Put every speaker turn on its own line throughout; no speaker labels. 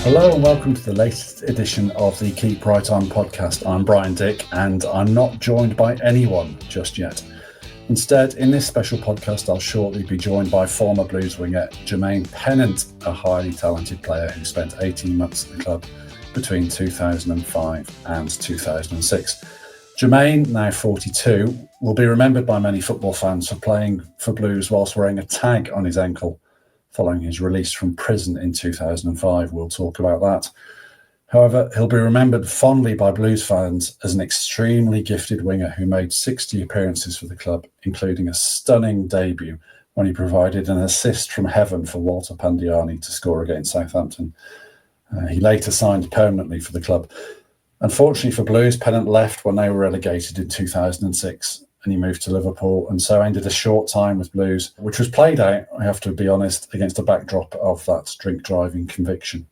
Hello and welcome to the latest edition of the Keep Right On podcast. I'm Brian Dick and I'm not joined by anyone just yet. Instead, in this special podcast, I'll shortly be joined by former Blues winger Jermaine Pennant, a highly talented player who spent 18 months at the club between 2005 and 2006. Jermaine, now 42, will be remembered by many football fans for playing for Blues whilst wearing a tag on his ankle following his release from prison in 2005. We'll talk about that. However, he'll be remembered fondly by Blues fans as an extremely gifted winger who made 60 appearances for the club, including a stunning debut when he provided an assist from heaven for Walter Pandiani to score against Southampton. He later signed permanently for the club. Unfortunately for Blues, Pennant left when they were relegated in 2006. And he moved to Liverpool and so ended a short time with Blues, which was played out, I have to be honest, against a backdrop of that drink-driving conviction.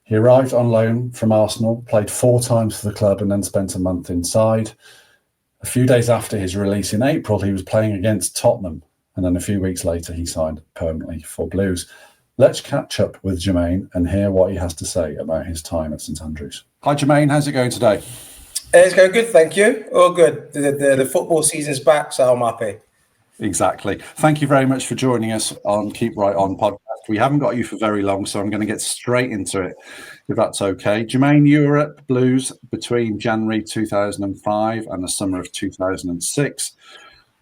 He arrived on loan from Arsenal, played 4 times for the club and then spent a month inside. A few days after his release in April, he was playing against Tottenham, and then a few weeks later he signed permanently for Blues. Let's catch up with Jermaine and hear what he has to say about his time at St Andrews. Hi Jermaine, how's it going today?
It's going good, thank you. All good. The football season's back, so I'm happy.
Exactly. Thank you very much for joining us on Keep Right On podcast. We haven't got you for very long, so I'm going to get straight into it, if that's okay. Jermaine, you were at Blues between January 2005 and the summer of 2006. It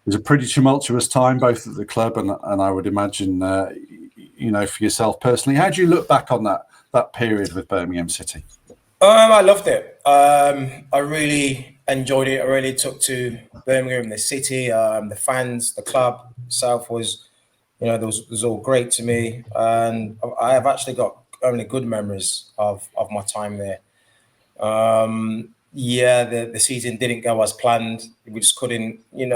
was a pretty tumultuous time, both at the club and I would imagine, for yourself personally. How do you look back on that period with Birmingham City?
I loved it. I really enjoyed it. I really took to Birmingham, the city, the fans, the club itself was, was all great to me. And I have actually got only good memories of my time there. The season didn't go as planned. We just couldn't, we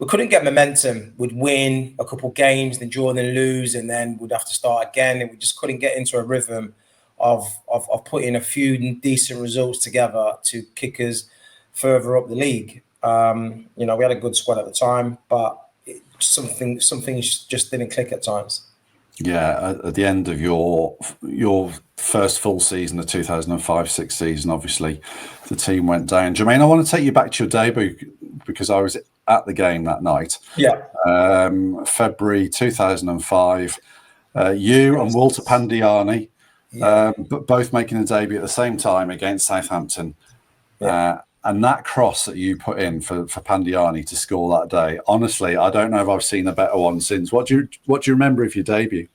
couldn't get momentum. We'd win a couple games, then draw, then lose, and then we'd have to start again. And we just couldn't get into a rhythm of putting a few decent results together to kick us further up the league. We had a good squad at the time, but something just didn't click at times.
Yeah, at the end of your first full season, the 2005-06 season, obviously the team went down. Jermaine, I want to take you back to your debut because I was at the game that night.
Yeah.
February 2005. You and Walter Pandiani. But both making a debut at the same time against Southampton. And that cross that you put in for Pandiani to score that day, honestly, I don't know if I've seen a better one since. What do you remember of your debut?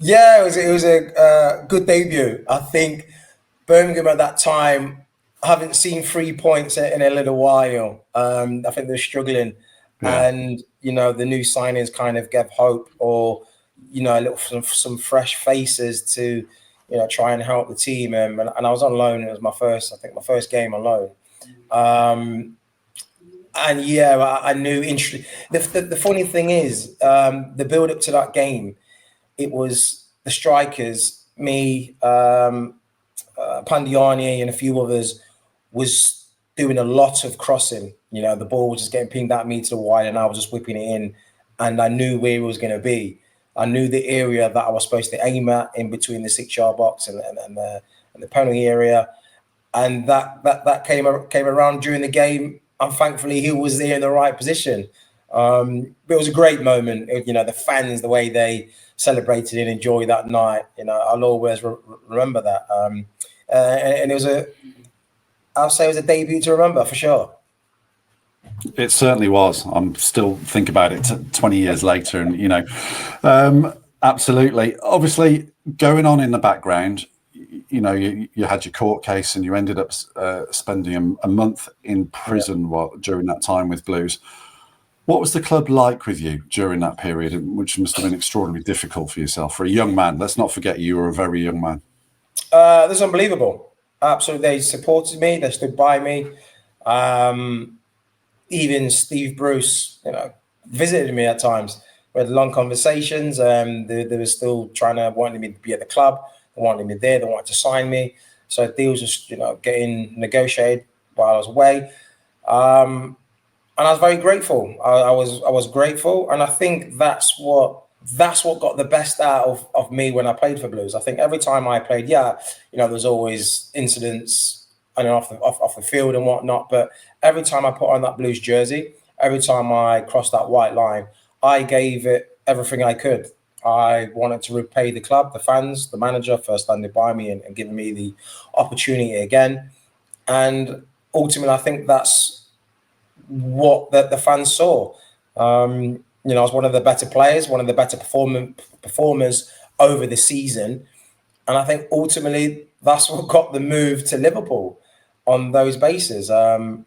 Yeah, it was a good debut. I think Birmingham at that time, I haven't seen 3 points in a little while. I think they're struggling. Yeah. And, the new signings kind of gave hope or, some fresh faces to, try and help the team. And I was on loan. It was my first game on loan. I knew. The funny thing is, the build up to that game, it was the strikers, me, Pandiani, and a few others, was doing a lot of crossing. The ball was just getting pinged at me to the wide, and I was just whipping it in. And I knew where it was going to be. I knew the area that I was supposed to aim at in between the 6-yard box and the penalty area. And that came around during the game. And thankfully, he was there in the right position. But it was a great moment. The fans, the way they celebrated and enjoyed that night. I'll always remember that. And I'll say it was a debut to remember for sure.
It certainly was. I'm still think about it 20 years later, and absolutely. Obviously, going on in the background, you had your court case, and you ended up spending a month in prison during that time with Blues. What was the club like with you during that period, which must have been extraordinarily difficult for yourself, for a young man? Let's not forget you were a very young man.
It was unbelievable. Absolutely, they supported me. They stood by me. Even Steve Bruce, visited me at times. We had long conversations. They were still wanting me to be at the club. They wanted me there. They wanted to sign me. So deals just, getting negotiated while I was away. And I was very grateful. I was grateful. And I think that's what that's what got the best out of me when I played for Blues. I think every time I played, there's always incidents and off the field and whatnot. But every time I put on that Blues jersey, every time I crossed that white line, I gave it everything I could. I wanted to repay the club, the fans, the manager for standing by me and giving me the opportunity again. And ultimately, I think that's what the fans saw. I was one of the better players, one of the better performers over the season. And I think ultimately that's what got the move to Liverpool on those bases. I've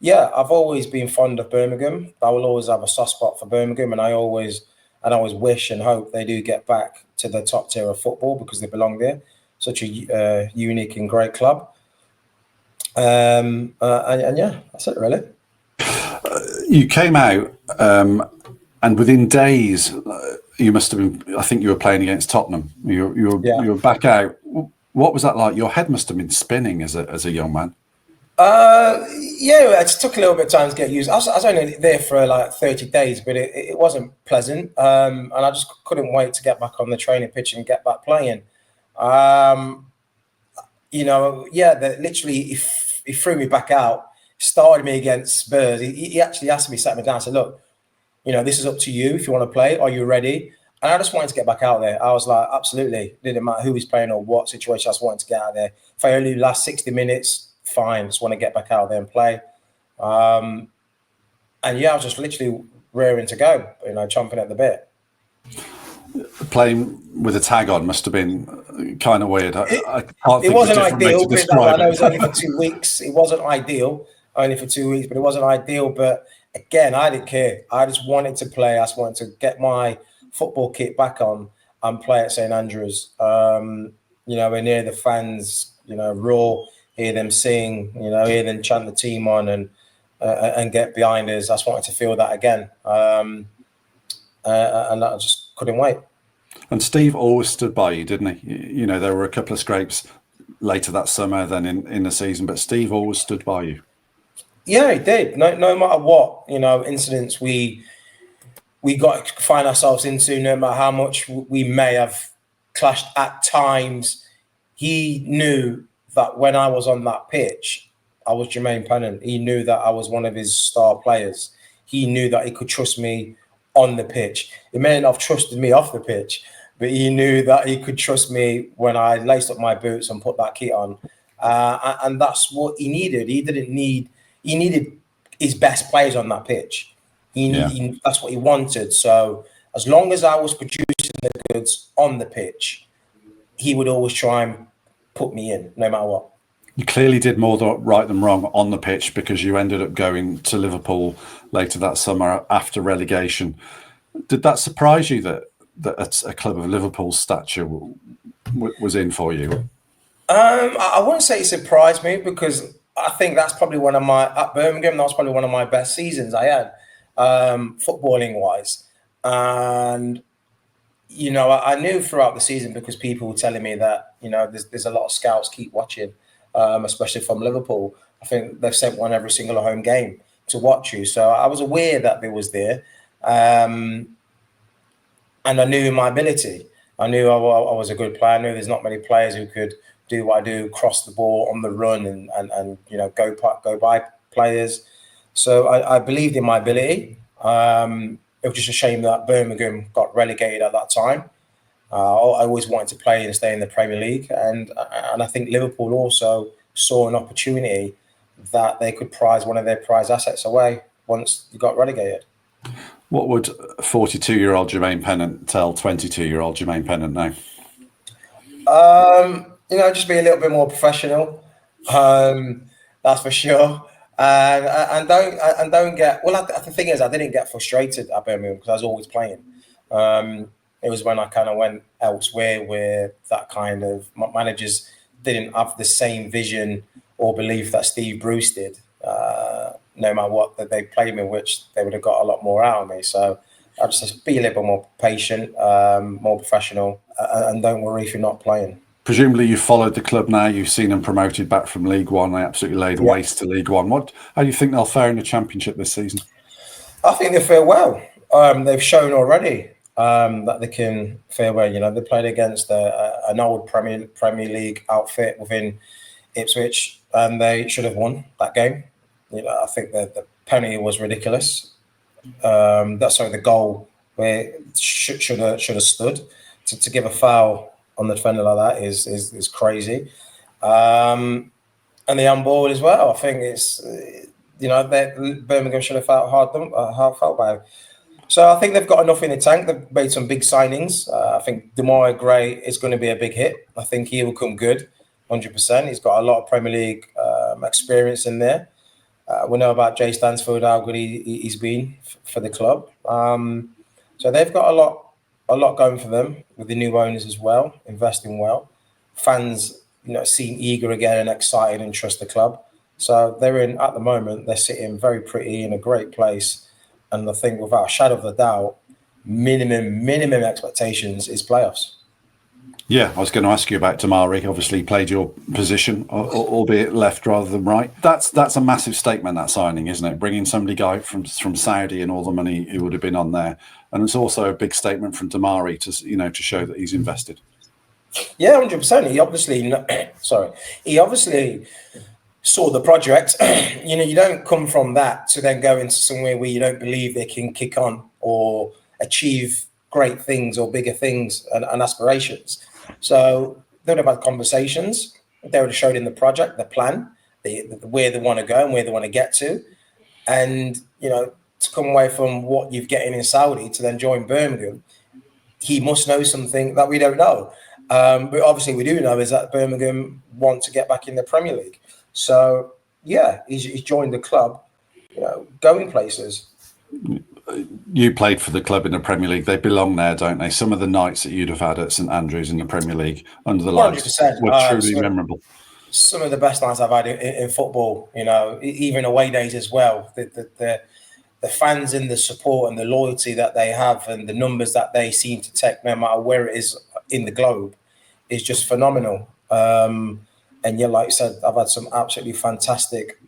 always been fond of Birmingham. I will always have a soft spot for Birmingham, and I always wish and hope they do get back to the top tier of football because they belong there. Such a unique and great club. That's it really.
You came out, and within days, you must have been. I think you were playing against Tottenham. You were back out. What was that like? Your head must have been spinning as a young man.
It took a little bit of time to get used. I was only there for like 30 days, but it wasn't pleasant. And I just couldn't wait to get back on the training pitch and get back playing. Literally, he threw me back out, started me against Spurs. He actually asked me, sat me down, said, "Look, this is up to you. If you want to play, are you ready?" And I just wanted to get back out there. I was like, absolutely. Didn't matter who was playing or what situation. I just wanted to get out there. If I only last 60 minutes, fine. Just want to get back out there and play. I was just literally raring to go, chomping at the bit.
Playing with a tag on must have been kind of weird. I can't think
it wasn't ideal.
I
know it was only for 2 weeks. It wasn't ideal, only for 2 weeks, but it wasn't ideal. But again, I didn't care. I just wanted to play. I just wanted to get my football kit back on and play at St Andrews. We're near the fans, roar, hear them sing, hear them chant the team on and get behind us. I just wanted to feel that again. And I just couldn't wait.
And Steve always stood by you, didn't he? There were a couple of scrapes later that summer than in the season, but Steve always stood by you. Yeah,
he did. No matter what, incidents we got to find ourselves into, no matter how much we may have clashed at times, he knew that when I was on that pitch, I was Jermaine Pennant. He knew that I was one of his star players. He knew that he could trust me on the pitch. He may not have trusted me off the pitch, but he knew that he could trust me when I laced up my boots and put that kit on. And that's what he needed. He needed his best players on that pitch. That's what he wanted. So as long as I was producing the goods on the pitch, he would always try and put me in, no matter what.
You clearly did more right than wrong on the pitch because you ended up going to Liverpool later that summer after relegation. Did that surprise you that a club of Liverpool's stature was in for you?
I wouldn't say it surprised me because I think that's probably at Birmingham, that was probably one of my best seasons I had, footballing wise. And, I knew throughout the season because people were telling me that, there's a lot of scouts keep watching, especially from Liverpool. I think they've sent one every single home game to watch you. So I was aware that they was there. And I knew my ability. I knew I was a good player. I knew there's not many players who could do what I do, cross the ball on the run and go by players. So I believed in my ability. It was just a shame that Birmingham got relegated at that time. I always wanted to play and stay in the Premier League. And I think Liverpool also saw an opportunity that they could prize one of their prize assets away once you got relegated.
What would 42-year-old Jermaine Pennant tell 22-year-old Jermaine Pennant now?
Just be a little bit more professional. That's for sure. And don't get the thing is I didn't get frustrated at Birmingham because I was always playing. It was when I kind of went elsewhere where that kind of managers didn't have the same vision or belief that Steve Bruce did. No matter what that they played me, which they would have got a lot more out of me. So I just be a little bit more patient, more professional, and don't worry if you're not playing.
Presumably you followed the club now. You've seen them promoted back from League One. They absolutely laid waste to League One. How do you think they'll fare in the Championship this season?
I think they'll fare well. They've shown already that they can fairway. They played against an old Premier League outfit within Ipswich, and they should have won that game. I think the penalty was ridiculous. The goal where should have stood to give a foul on the defender like that is crazy. And the handball as well. I think it's Birmingham should have felt hard felt by. So I think they've got enough in the tank. They've made some big signings. I think Demarai Gray is going to be a big hit. I think he will come good, 100%. He's got a lot of Premier League experience in there. We know about Jay Stansfield, how good he's been for the club. So they've got a lot going for them with the new owners as well, investing well. Fans, seem eager again and excited and trust the club. So at the moment, they're sitting very pretty in a great place. And I think without a shadow of a doubt, minimum expectations is playoffs.
Yeah, I was going to ask you about Demarai. Obviously, played your position, albeit left rather than right. That's a massive statement, that signing, isn't it? Bringing somebody from Saudi and all the money who would have been on there, and it's also a big statement from Demarai to show that he's invested.
Yeah, 100%. He obviously saw the project. You don't come from that to then go into somewhere where you don't believe they can kick on or achieve great things or bigger things and aspirations. So they would have had conversations. They would have showed in the project, the plan, where they want to go and where they want to get to. And, to come away from what you're getting in Saudi to then join Birmingham, he must know something that we don't know. But obviously we do know is that Birmingham want to get back in the Premier League. So, yeah, he's joined the club, going places.
You played for the club in the Premier League. They belong there, don't they? Some of the nights that you'd have had at St Andrews in the Premier League under the lights were truly memorable.
Some of the best nights I've had in football, even away days as well. The fans and the support and the loyalty that they have and the numbers that they seem to take, no matter where it is in the globe, is just phenomenal. And yeah, like I said, I've had some absolutely fantastic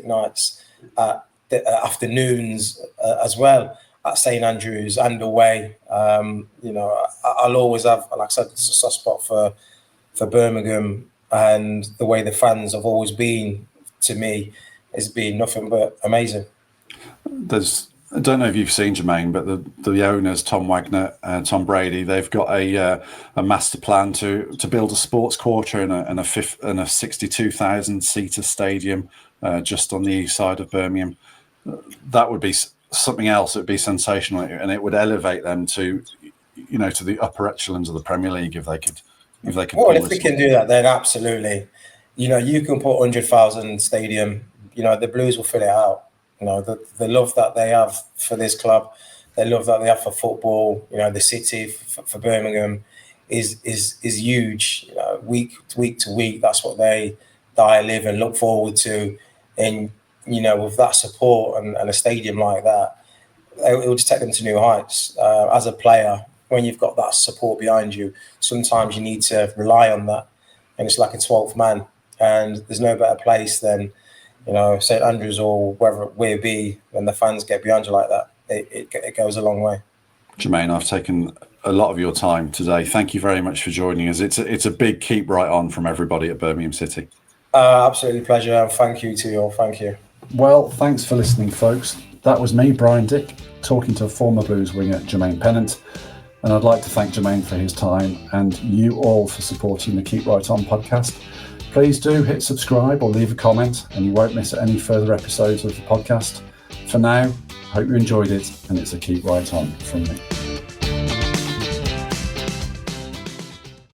nights at the afternoons as well at St Andrews and away. I'll always have, like I said, it's a soft spot for Birmingham, and the way the fans have always been to me has been nothing but amazing.
I don't know if you've seen, Jermaine, but the owners, Tom Wagner and Tom Brady, they've got a master plan to build a sports quarter and a 62,000 seater stadium just on the east side of Birmingham. That would be something else. It would be sensational, and it would elevate them to the upper echelons of the Premier League if they could.
Well, if they can do that, then absolutely. You can put 100,000 stadium. The Blues will fill it out. The love that they have for this club, the love that they have for football, the city for Birmingham is huge. Week to week, that's what they die, live, and look forward to. And with that support and a stadium like that, it will just take them to new heights. As a player, when you've got that support behind you, sometimes you need to rely on that, and it's like a 12th man. And there's no better place than St Andrews or wherever it may be, when the fans get behind you like that, it goes a long way.
Jermaine, I've taken a lot of your time today. Thank you very much for joining us. It's a big keep right on from everybody at Birmingham City.
Absolutely pleasure, and thank you to you all. Thank you.
Well, thanks for listening, folks. That was me, Brian Dick, talking to former Blues winger Jermaine Pennant. And I'd like to thank Jermaine for his time and you all for supporting the Keep Right On podcast. Please do hit subscribe or leave a comment, and you won't miss any further episodes of the podcast. For now, hope you enjoyed it, and it's a keep right on from me.